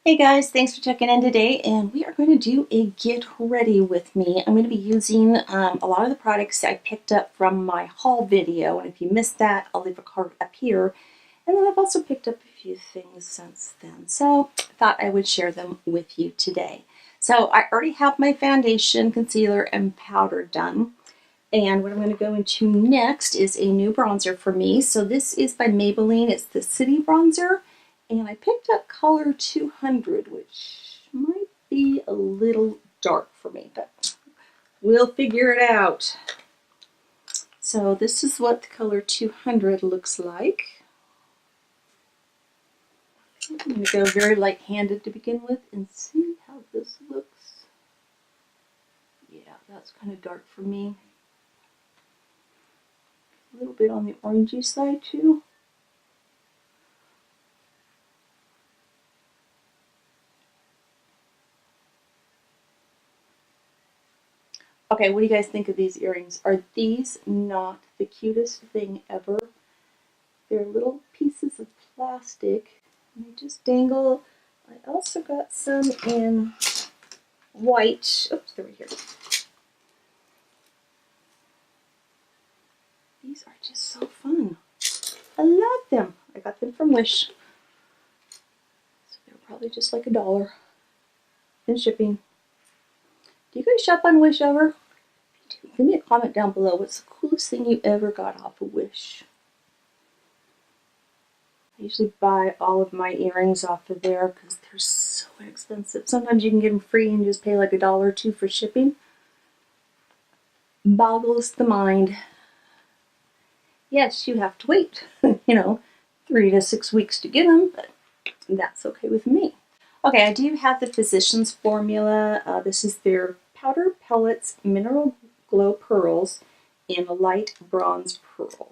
Hey guys, thanks for checking in today, and we are going to do a get ready with me. I'm going to be using a lot of the products I picked up from my haul video, and if you missed that, I'll leave a card up here. And then I've also picked up a few things since then, so I thought I would share them with you today. So I already have my foundation, concealer, and powder done. And what I'm going to go into next is a new bronzer for me. So this is by Maybelline. It's the City Bronzer. And I picked up color 200, which might be a little dark for me, but we'll figure it out. So this is what the color 200 looks like. I'm going to go very light-handed to begin with and see how this looks. Yeah, that's kind of dark for me. A little bit on the orangey side too. Okay, what do you guys think of these earrings? Are these not the cutest thing ever? They're little pieces of plastic and they just dangle. I also got some in white. Oops, they're right here. These are just so fun. I love them. I got them from Wish. So they're probably just like $1 in shipping. Do you guys shop on Wish ever? Leave me a comment down below. What's the coolest thing you ever got off of Wish? I usually buy all of my earrings off of there because they're so expensive. Sometimes you can get them free and just pay like $1 or $2 for shipping. Boggles the mind. Yes, you have to wait, 3 to 6 weeks to get them, but that's okay with me. Okay, I do have the Physicians Formula. This is their Powder Pellets Mineral Glow Pearls in a light bronze pearl.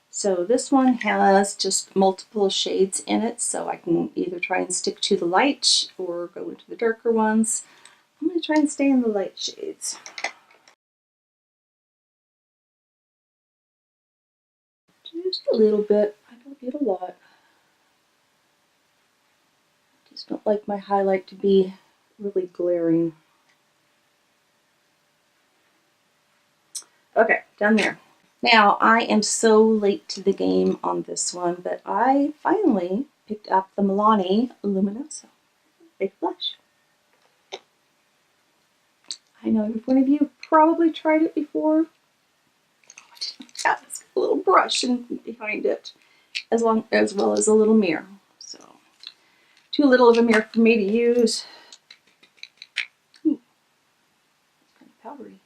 So this one has just multiple shades in it, so I can either try and stick to the light or go into the darker ones. I'm going to try and stay in the light shades. Just a little bit. I don't get a lot. Just don't like my highlight to be really glaring. Okay, done there. Now, I am so late to the game on this one, but I finally picked up the Milani Luminoso Big Blush. I know every one of you probably tried it before. Oh, I didn't have this little brush behind it, as well as a little mirror. So, too little of a mirror for me to use. Ooh, it's kind of powdery.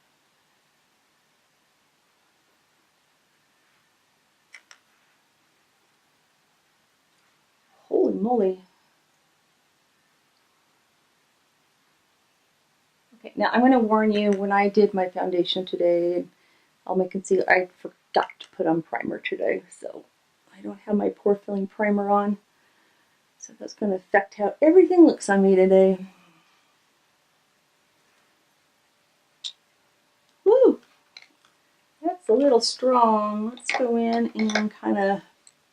Holy moly. Okay, now I'm going to warn you, when I did my foundation today, all my concealer, I forgot to put on primer today, so I don't have my pore filling primer on. So that's going to affect how everything looks on me today. Woo! That's a little strong. Let's go in and kind of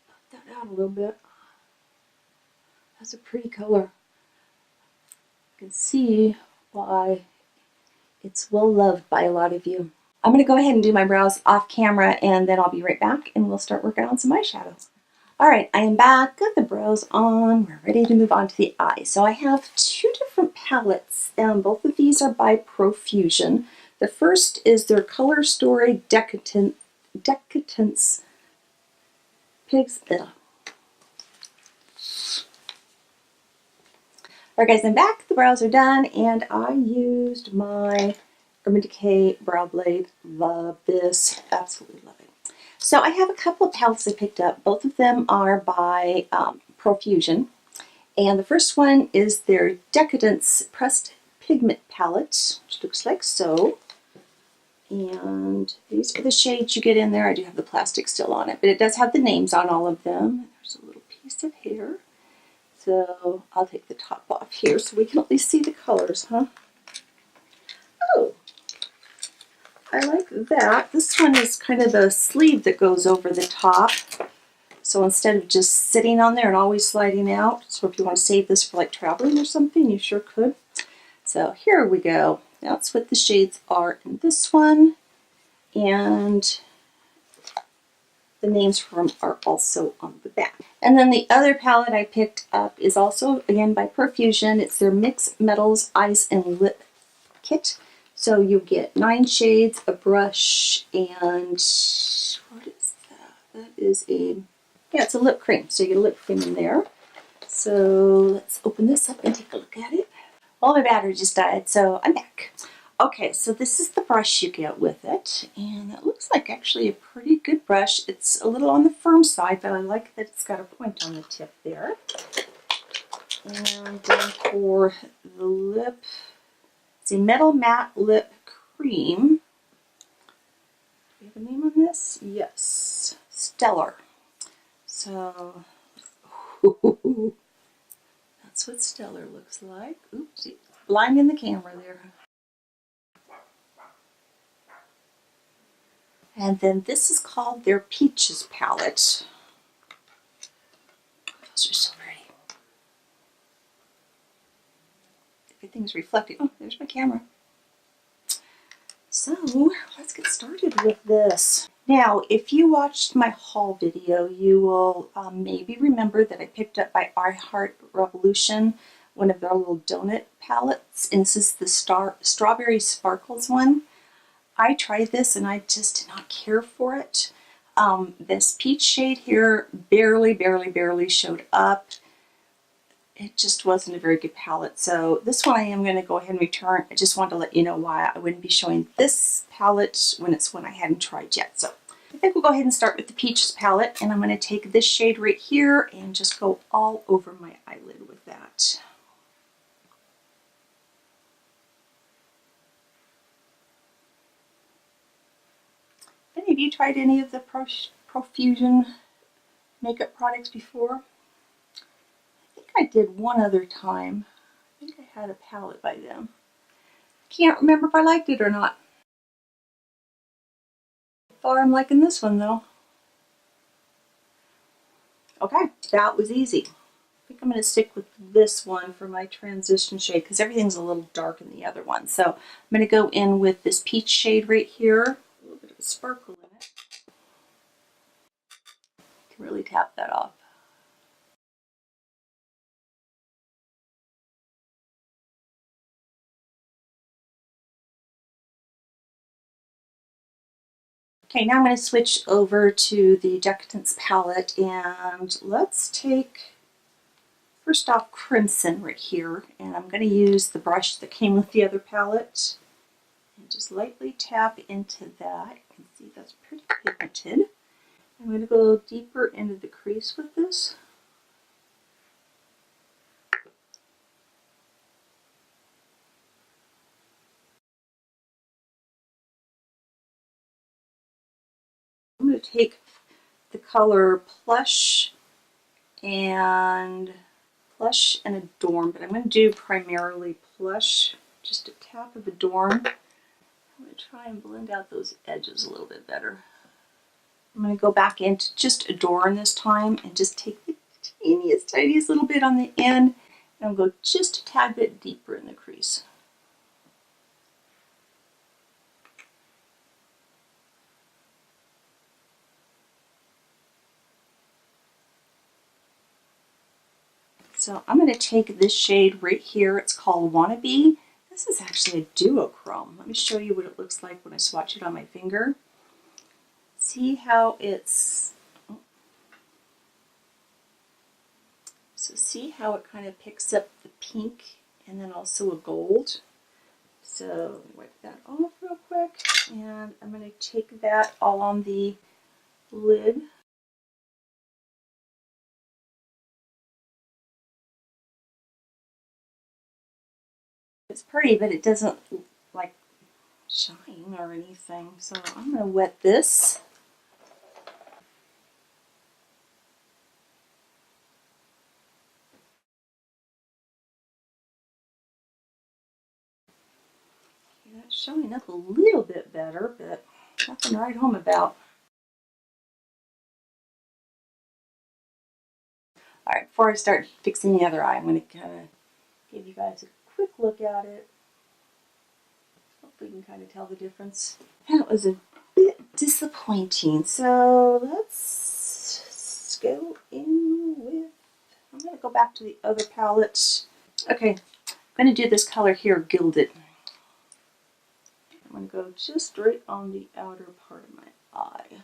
put that out a little bit. That's a pretty color. You can see why it's well loved by a lot of you. I'm going to go ahead and do my brows off camera, and then I'll be right back and we'll start working on some eyeshadows. Alright, I am back, got the brows on, we're ready to move on to the eyes. So I have 2 different palettes, and both of these are by Profusion. The first is their Color Story Decadence Pigs. Alright guys, I'm back, the brows are done, and I used my Urban Decay Brow Blade. Love this, absolutely love it. So I have a couple of palettes I picked up. Both of them are by Profusion. And the first one is their Decadence Pressed Pigment Palette, which looks like so. And these are the shades you get in there. I do have the plastic still on it, but it does have the names on all of them. There's a little piece of hair. So I'll take the top off here so we can at least see the colors, huh? Oh! I like that. This one is kind of the sleeve that goes over the top. So So instead of just sitting on there and always sliding out, so if you want to save this for like traveling or something, you sure could. So here we go. That's what the shades are in this one. And the names for them are also on the back. And then the other palette I picked up is also, again, by Profusion. It's their Mix Metals Eyes and Lip Kit. So you get 9 shades, a brush, and what is that? That is a, yeah, it's a lip cream. So you get a lip cream in there. So let's open this up and take a look at it. Well, my battery just died, so I'm back. Okay, so this is the brush you get with it, and it looks like actually a pretty good brush. It's a little on the firm side, but I like that it's got a point on the tip there. And then for the lip, it's a Metal Matte Lip Cream. Do we have a name on this? Yes, Stellar. So, that's what Stellar looks like. Oops, blinding the camera there. And then this is called their Peaches palette. Those are so pretty. Everything's reflecting. Oh, there's my camera. So let's get started with this. Now, if you watched my haul video, you will maybe remember that I picked up by I Heart Revolution one of their little donut palettes, and this is the Strawberry Sparkles one. I tried this and I just did not care for it. This peach shade here barely showed up. It just wasn't a very good palette. So this one I am going to go ahead and return. I just wanted to let you know why I wouldn't be showing this palette when it's one I hadn't tried yet. So I think we'll go ahead and start with the Peaches palette, and I'm going to take this shade right here and just go all over my eyelid with that. Any of you tried any of the Profusion makeup products before? I think I did one other time. I think I had a palette by them. Can't remember if I liked it or not. So far I'm liking this one though. Okay, that was easy. I think I'm going to stick with this one for my transition shade because everything's a little dark in the other one. So I'm going to go in with this peach shade right here. A little bit of a sparkle in it. You can really tap that off. Okay, now I'm going to switch over to the Decadence palette, and let's take, first off, Crimson right here, and I'm going to use the brush that came with the other palette and just lightly tap into that. You can see that's pretty pigmented. I'm going to go deeper into the crease with this. I'm going to take the color Plush and Adorn, but I'm going to do primarily Plush, just a tap of Adorn. I'm going to try and blend out those edges a little bit better. I'm going to go back into just Adorn this time and just take the tiniest little bit on the end, and I'll go just a tad bit deeper in the crease. So I'm going to take this shade right here. It's called Wannabe. This is actually a duochrome. Let me show you what it looks like when I swatch it on my finger. See how it's, so see how it kind of picks up the pink and then also a gold. So wipe that off real quick, and I'm going to take that all on the lid. It's pretty, but it doesn't like shine or anything. So I'm going to wet this. Okay, that's showing up a little bit better, but nothing to write home about. Alright, before I start fixing the other eye, I'm going to kind of give you guys a quick look at it. Hopefully you can kind of tell the difference. That was a bit disappointing, so let's go in with, I'm going to go back to the other palette. Okay, I'm going to do this color here, Gilded. I'm going to go just right on the outer part of my eye.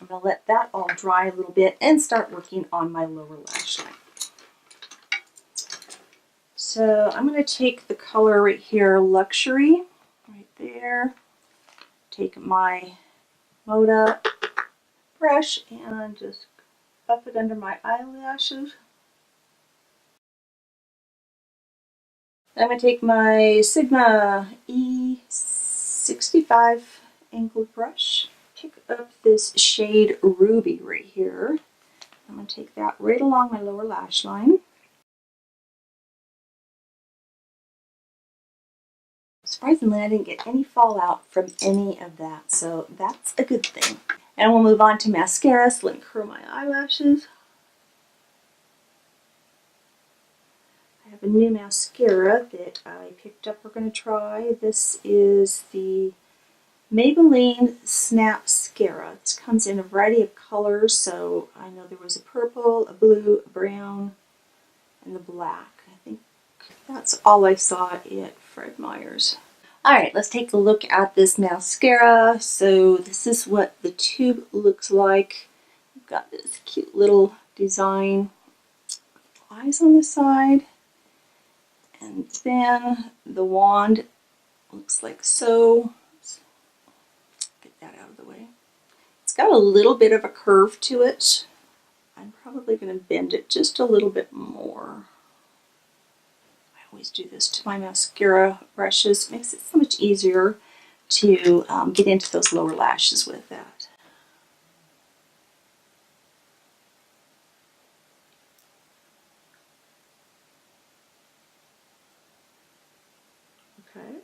I'm going to let that all dry a little bit and start working on my lower lash line. So I'm going to take the color right here, Luxury, right there. Take my Moda brush and just up it under my eyelashes. I'm going to take my Sigma E65 angled brush, pick up this shade Ruby right here. I'm going to take that right along my lower lash line. Surprisingly, I didn't get any fallout from any of that, so that's a good thing. And we'll move on to mascara, so let me curl my eyelashes. I have a new mascara that I picked up we're going to try. This is the Maybelline Snapscara. It comes in a variety of colors, so I know there was a purple, a blue, a brown, and the black. I think that's all I saw at Fred Meyer's. Alright, let's take a look at this mascara. So this is what the tube looks like. We've got this cute little design, eyes on the side, and then the wand looks like so. Let's get that out of the way. It's got a little bit of a curve to it. I'm probably going to bend it just a little bit more. I always do this to my mascara brushes. It makes it so much easier to get into those lower lashes with that. Okay.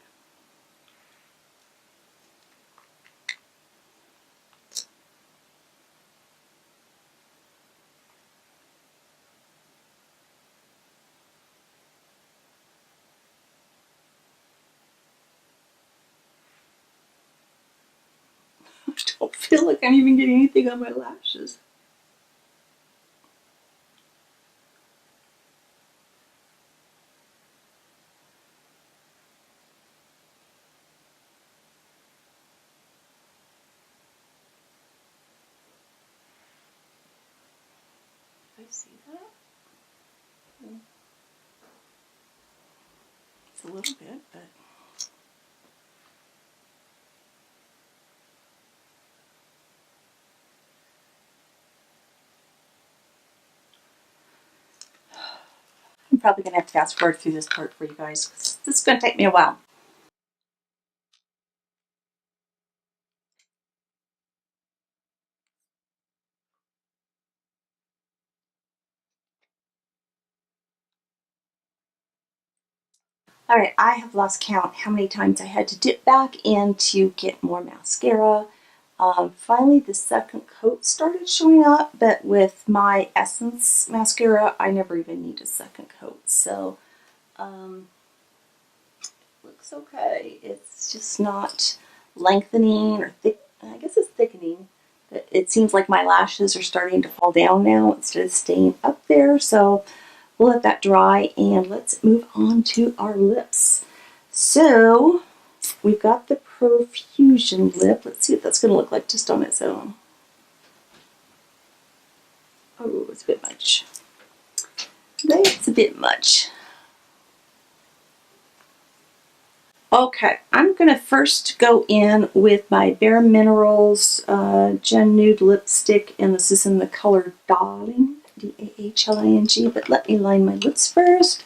I don't feel like I'm even getting anything on my lashes. I see that. It's a little bit, but I'm probably going to have to fast forward through this part for you guys, because this is going to take me a while. Alright, I have lost count how many times I had to dip back in to get more mascara. Finally, the second coat started showing up, but with my Essence mascara, I never even need a second coat. So, looks okay. It's just not lengthening or thick. I guess it's thickening. It seems like my lashes are starting to fall down now instead of staying up there. So we'll let that dry and let's move on to our lips. So we've got the Profusion lip. Let's see what that's going to look like just on its own. Oh, it's a bit much. That's a bit much. Okay, I'm going to first go in with my Bare Minerals Gen Nude lipstick, and this is in the color Darling, D-A-H-L-I-N-G, but let me line my lips first.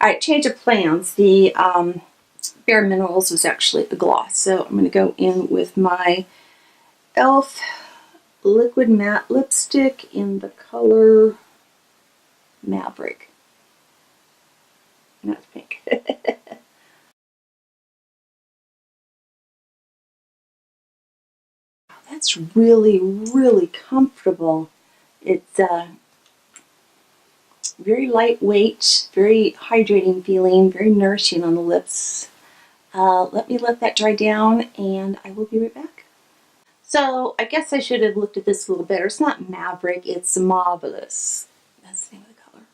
Alright, change of plans. The Bare Minerals was actually a gloss, so I'm going to go in with my e.l.f. Liquid Matte Lipstick in the color Maverick. And that's pink. It's really, really comfortable. It's very lightweight, very hydrating feeling, very nourishing on the lips. Let me let that dry down and I will be right back. So I guess I should have looked at this a little better. It's not Maverick, it's Marvelous. That's the name of the color.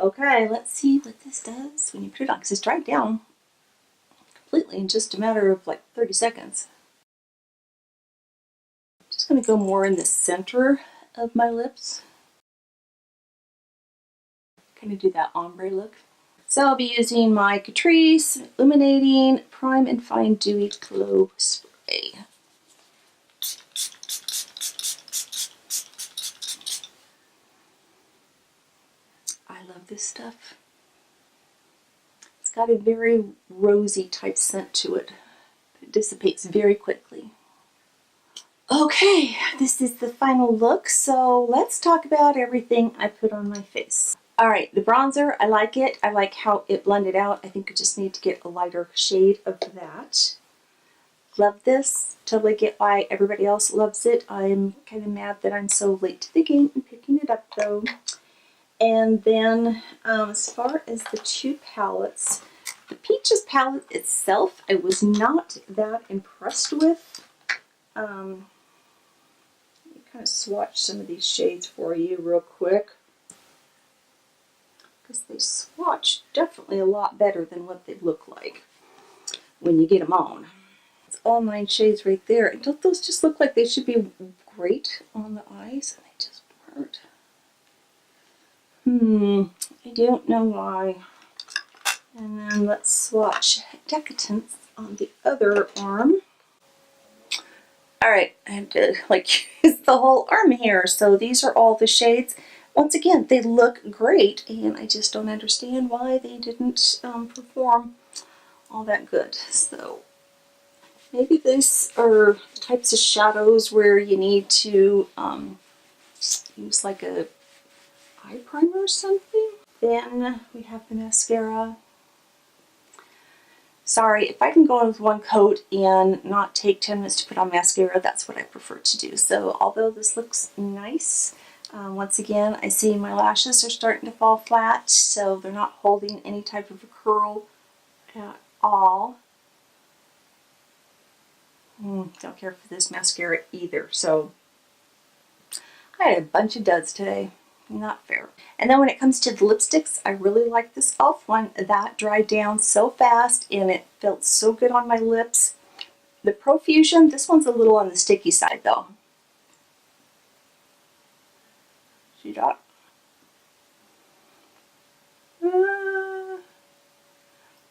Okay, let's see what this does when you put it on, because it's dried down completely in just a matter of like 30 seconds. Just going to go more in the center of my lips. Kind of do that ombre look. So I'll be using my Catrice Illuminating Prime and Fine Dewy Glow Spray. I love this stuff. It's got a very rosy type scent to it. It dissipates very quickly. Okay, this is the final look, so let's talk about everything I put on my face. Alright, the bronzer, I like it. I like how it blended out. I think I just need to get a lighter shade of that. Love this. Totally get why everybody else loves it. I'm kind of mad that I'm so late to the game and picking it up though. And then as far as the two palettes, the Peaches palette itself, I was not that impressed with. Let me kind of swatch some of these shades for you real quick, because they swatch definitely a lot better than what they look like when you get them on. It's all 9 shades right there. And don't those just look like they should be great on the eyes? And they just weren't. I don't know why. And then let's swatch Decadence on the other arm. Alright, I have to like use the whole arm here. So these are all the shades. Once again, they look great, and I just don't understand why they didn't perform all that good. So maybe these are types of shadows where you need to use like a eye primer or something. Then we have the mascara. Sorry, if I can go in with one coat and not take 10 minutes to put on mascara, that's what I prefer to do. So although this looks nice, once again, I see my lashes are starting to fall flat, so they're not holding any type of a curl at all. Don't care for this mascara either. So I had a bunch of duds today. Not fair. And then when it comes to the lipsticks, I really like this e.l.f. one. That dried down so fast and it felt so good on my lips. The Profusion, this one's a little on the sticky side though. See that?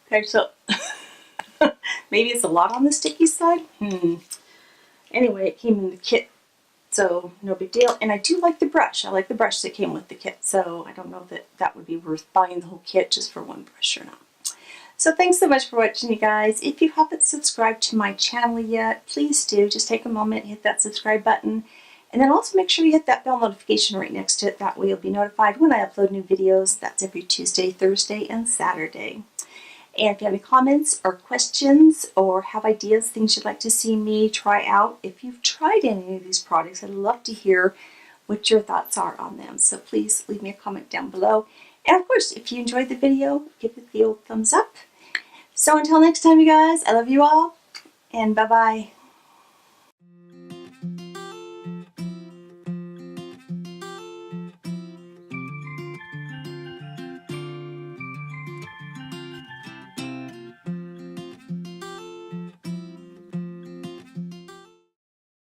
Okay, so maybe it's a lot on the sticky side. Anyway, it came in the kit, so no big deal. And I do like the brush. I like the brush that came with the kit, so I don't know that that would be worth buying the whole kit just for one brush or not. So thanks so much for watching, you guys. If you haven't subscribed to my channel yet, please do. Just take a moment, hit that subscribe button, and then also make sure you hit that bell notification right next to it. That way you'll be notified when I upload new videos. That's every Tuesday, Thursday, and Saturday. And if you have any comments or questions or have ideas, things you'd like to see me try out, if you've tried any of these products, I'd love to hear what your thoughts are on them. So please leave me a comment down below. And of course, if you enjoyed the video, give it the old thumbs up. So until next time, you guys, I love you all, and bye-bye.